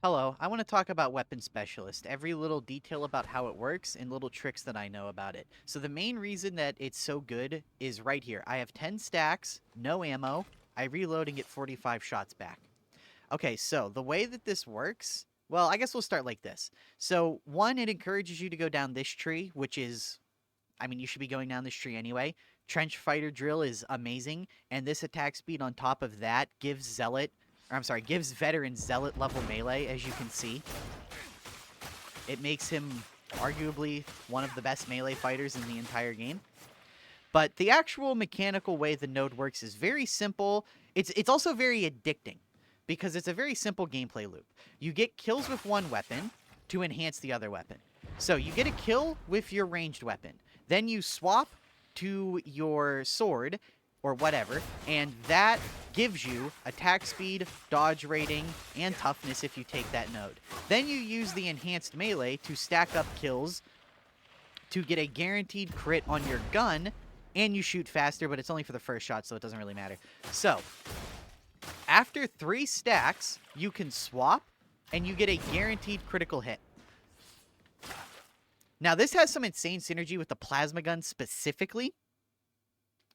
Hello, I want to talk about Weapon Specialist, every little detail about how it works and little tricks that I know about it. So the main reason that it's so good is right here. I have 10 stacks, no ammo. I reload and get 45 shots back. Okay, so the way that this works, well, I guess we'll start like this. So one, it encourages you to go down this tree, which is, I mean, you should be going down this tree anyway. Trench Fighter Drill is amazing, and this attack speed on top of that gives gives Veteran Zealot level melee, as you can see. It makes him arguably one of the best melee fighters in the entire game. But the actual mechanical way the node works is very simple. It's also very addicting because it's a very simple gameplay loop. You get kills with one weapon to enhance the other weapon. So you get a kill with your ranged weapon. Then you swap to your sword or whatever, and that gives you attack speed, dodge rating, and toughness if you take that node. Then you use the enhanced melee to stack up kills to get a guaranteed crit on your gun, and you shoot faster, but it's only for the first shot, so it doesn't really matter. So, after 3 stacks, you can swap, and you get a guaranteed critical hit. Now, this has some insane synergy with the plasma gun specifically,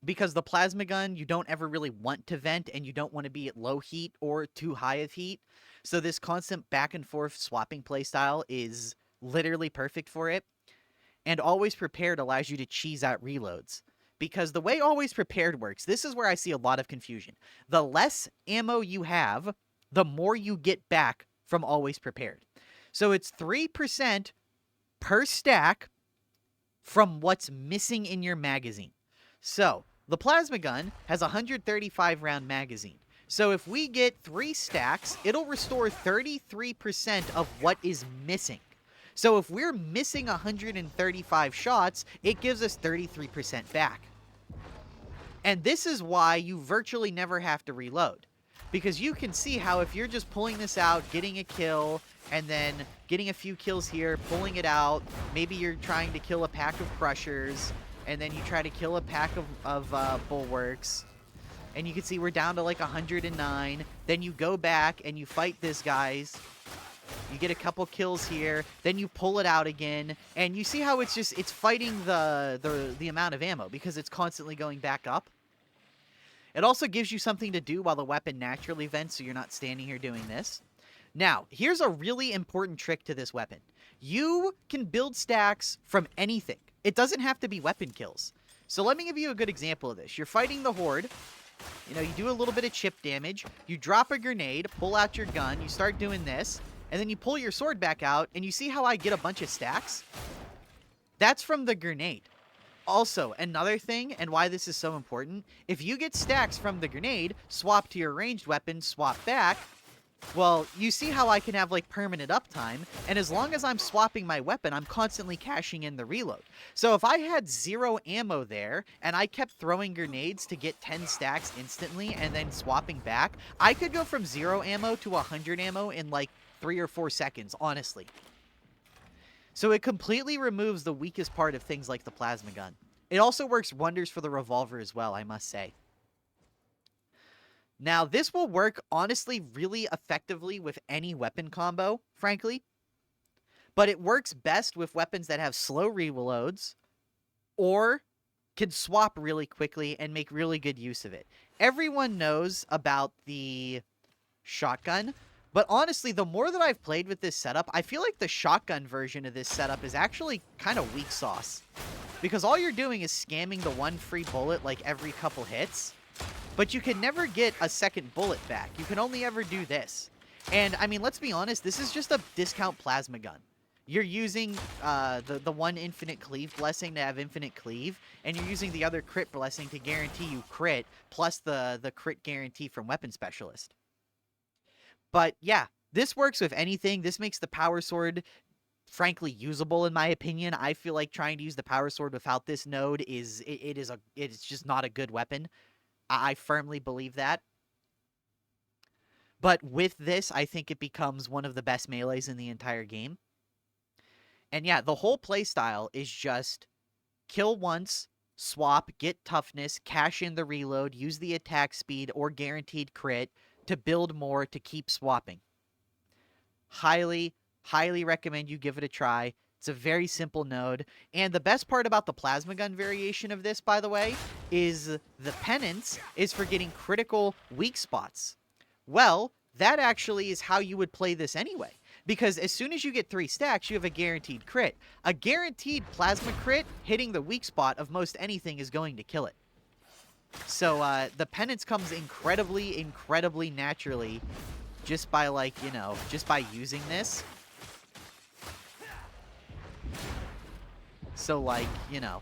because the plasma gun, you don't ever really want to vent, and you don't want to be at low heat or too high of heat. So this constant back and forth swapping playstyle is literally perfect for it. And Always Prepared allows you to cheese out reloads. Because the way Always Prepared works, this is where I see a lot of confusion. The less ammo you have, the more you get back from Always Prepared. So it's 3% per stack from what's missing in your magazine. So, the plasma gun has a 135 round magazine. So if we get 3 stacks, it'll restore 33% of what is missing. So if we're missing 135 shots, it gives us 33% back. And this is why you virtually never have to reload. Because you can see how if you're just pulling this out, getting a kill, and then getting a few kills here, pulling it out, maybe you're trying to kill a pack of crushers, and then you try to kill a pack of bulwarks, and you can see we're down to like 109. Then you go back and you fight this guys. You get a couple kills here, then you pull it out again, and you see how it's fighting the amount of ammo because it's constantly going back up. It also gives you something to do while the weapon naturally vents, so you're not standing here doing this. Now, here's a really important trick to this weapon. You can build stacks from anything. It doesn't have to be weapon kills. So let me give you a good example of this. You're fighting the Horde. You know, you do a little bit of chip damage. You drop a grenade, pull out your gun, you start doing this, and then you pull your sword back out, and you see how I get a bunch of stacks? That's from the grenade. Also, another thing, and why this is so important, if you get stacks from the grenade, swap to your ranged weapon, swap back, well, you see how I can have, like, permanent uptime, and as long as I'm swapping my weapon, I'm constantly cashing in the reload. So if I had 0 ammo there, and I kept throwing grenades to get 10 stacks instantly, and then swapping back, I could go from 0 ammo to 100 ammo in, like, 3 or 4 seconds, honestly. So it completely removes the weakest part of things like the plasma gun. It also works wonders for the revolver as well, I must say. Now, this will work, honestly, really effectively with any weapon combo, frankly. But it works best with weapons that have slow reloads or can swap really quickly and make really good use of it. Everyone knows about the shotgun, but honestly, the more that I've played with this setup, I feel like the shotgun version of this setup is actually kind of weak sauce. Because all you're doing is scamming the one free bullet like every couple hits. But you can never get a second bullet back. You can only ever do this. And, I mean, let's be honest, this is just a discount plasma gun. You're using the one infinite cleave blessing to have infinite cleave, and you're using the other crit blessing to guarantee you crit, plus the crit guarantee from Weapon Specialist. But, yeah, this works with anything. This makes the power sword, frankly, usable in my opinion. I feel like trying to use the power sword without this node it's just not a good weapon. I firmly believe that. But with this, I think it becomes one of the best melees in the entire game. And yeah, the whole playstyle is just kill once, swap, get toughness, cash in the reload, use the attack speed or guaranteed crit to build more to keep swapping. Highly, highly recommend you give it a try. It's a very simple node. And the best part about the plasma gun variation of this, by the way, is the penance is for getting critical weak spots. Well, that actually is how you would play this anyway. Because as soon as you get 3 stacks, you have a guaranteed crit. A guaranteed plasma crit hitting the weak spot of most anything is going to kill it. So the penance comes incredibly, incredibly naturally just by, like, you know, just by using this. So, like, you know,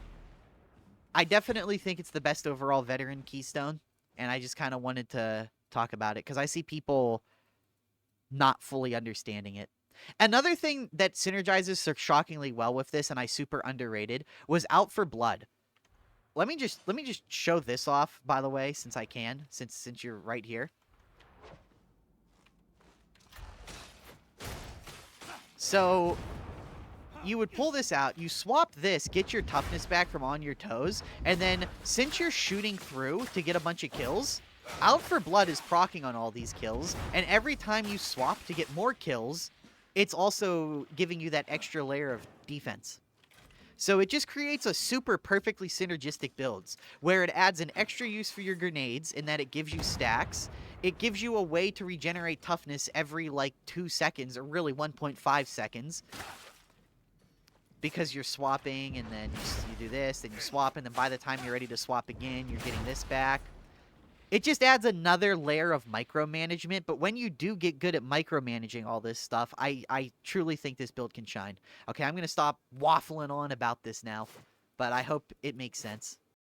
I definitely think it's the best overall veteran keystone, and I just kind of wanted to talk about it because I see people not fully understanding it. Another thing that synergizes so shockingly well with this, and I super underrated, was Out for Blood. Let me just show this off, by the way, since I can, since you're right here. So you would pull this out, you swap this, get your toughness back from on your toes, and then since you're shooting through to get a bunch of kills, Out for Blood is proccing on all these kills, and every time you swap to get more kills, it's also giving you that extra layer of defense. So it just creates a super perfectly synergistic builds, where it adds an extra use for your grenades in that it gives you stacks. It gives you a way to regenerate toughness every, like, 2 seconds, or really 1.5 seconds. Because you're swapping, and then you do this, then you swap, and then by the time you're ready to swap again, you're getting this back. It just adds another layer of micromanagement, but when you do get good at micromanaging all this stuff, I truly think this build can shine. Okay, I'm going to stop waffling on about this now, but I hope it makes sense.